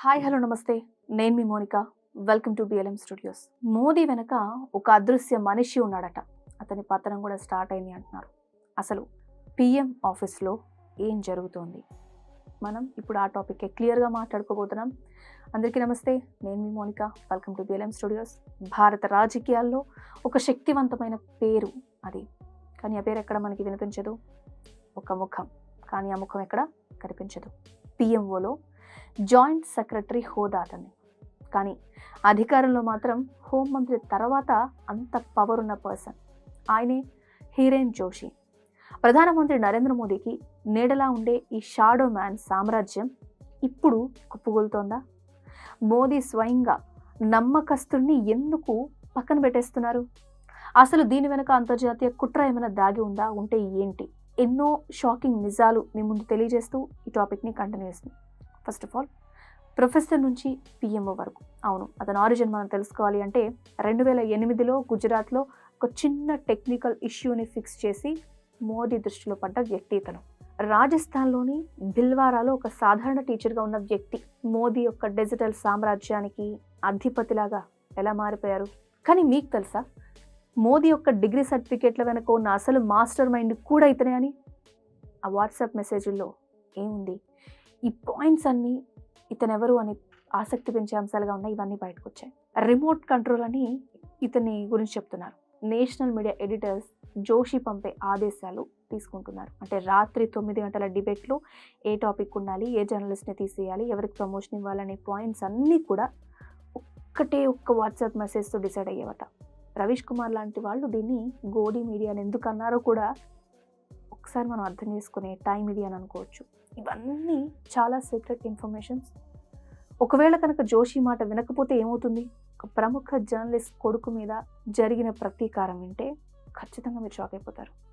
Hi hello నమస్తే. నేను మీ Monika. Welcome to BLM studios. Modi వెనక ఒక అదృశ్య మనిషి ఉన్నాడట. అతని పతనం కూడా స్టార్ట్ అయింది అంటున్నారు. అసలు పిఎం ఆఫీస్లో ఏం జరుగుతోంది? మనం ఇప్పుడు ఆ టాపిక్ క్లియర్గా మాట్లాడుకోబోతున్నాం. అందరికీ నమస్తే. నేను మీ Monika. Welcome to BLM studios. భారత రాజకీయాల్లో ఒక శక్తివంతమైన పేరు అది. కానీ ఆ పేరు ఎక్కడ మనకి వినిపించదు. ఒక ముఖం, కానీ ఆ ముఖం ఎక్కడ కనిపించదు. పిఎంఓలో జాయింట్ సెక్రటరీ హోదా అతన్ని. కానీ అధికారంలో మాత్రం హోంమంత్రి తర్వాత అంత పవర్ ఉన్న పర్సన్ ఆయనే హిరేన్ జోషి. ప్రధానమంత్రి నరేంద్ర మోదీకి నీడలా ఉండే ఈ షాడో మ్యాన్ సామ్రాజ్యం ఇప్పుడు కుప్పగొలుతోందా? మోదీ స్వయంగా నమ్మకస్తుల్ని ఎందుకు పక్కన పెట్టేస్తున్నారు? అసలు దీని వెనుక అంతర్జాతీయ కుట్ర ఏమైనా దాగి ఉందా? ఉంటే ఏంటి? ఎన్నో షాకింగ్ నిజాలు మీ ముందు తెలియజేస్తూ ఈ టాపిక్ని కంటిన్యూ చేస్తుంది. ఫస్ట్ ఆఫ్ ఆల్, ప్రొఫెసర్ నుంచి పిఎంఓ వరకు. అవును, అతని ఆరిజిన్ మనం తెలుసుకోవాలి అంటే 2008లో గుజరాత్లో ఒక చిన్న టెక్నికల్ ఇష్యూని ఫిక్స్ చేసి మోదీ దృష్టిలో పడ్డ వ్యక్తి ఇతను. రాజస్థాన్లోని భిల్వారాలో ఒక సాధారణ టీచర్గా ఉన్న వ్యక్తి మోదీ యొక్క డిజిటల్ సామ్రాజ్యానికి అధిపతిలాగా ఎలా మారిపోయారు? కానీ మీకు తెలుసా, మోదీ యొక్క డిగ్రీ సర్టిఫికేట్ల వెనక ఉన్న అసలు మాస్టర్ మైండ్ కూడా ఇతనే అని? ఆ వాట్సాప్ మెసేజ్ల్లో ఏముంది? ఈ పాయింట్స్ అన్నీ ఇతనెవరు అని ఆసక్తి పెంచే అంశాలుగా ఉన్నాయి. ఇవన్నీ బయటకు వచ్చాయి. రిమోట్ కంట్రోల్ అని ఇతని గురించి చెప్తున్నారు. నేషనల్ మీడియా ఎడిటర్స్ జోషి పంపే ఆదేశాలు తీసుకుంటున్నారు. అంటే రాత్రి 9 గంటల డిబేట్లో ఏ టాపిక్ ఉండాలి, ఏ జర్నలిస్ట్ని తీసేయాలి, ఎవరికి ప్రమోషన్ ఇవ్వాలనే పాయింట్స్ అన్నీ కూడా ఒక్క వాట్సాప్ మెసేజ్తో డిసైడ్ అయ్యేవట. రవీష్ కుమార్ లాంటి వాళ్ళు దీన్ని గోడీ మీడియాని ఎందుకు అన్నారో కూడా ఒకసారి మనం అర్థం చేసుకునే టైం ఇది అని అనుకోవచ్చు. ఇవన్నీ చాలా సీక్రెట్ ఇన్ఫర్మేషన్స్. ఒకవేళ కనుక జోషి మాట వినకపోతే ఏమవుతుంది? ఒక ప్రముఖ జర్నలిస్ట్ కొడుకు మీద జరిగిన ప్రతీకారం వింటే ఖచ్చితంగా మీరు షాక్ అయిపోతారు.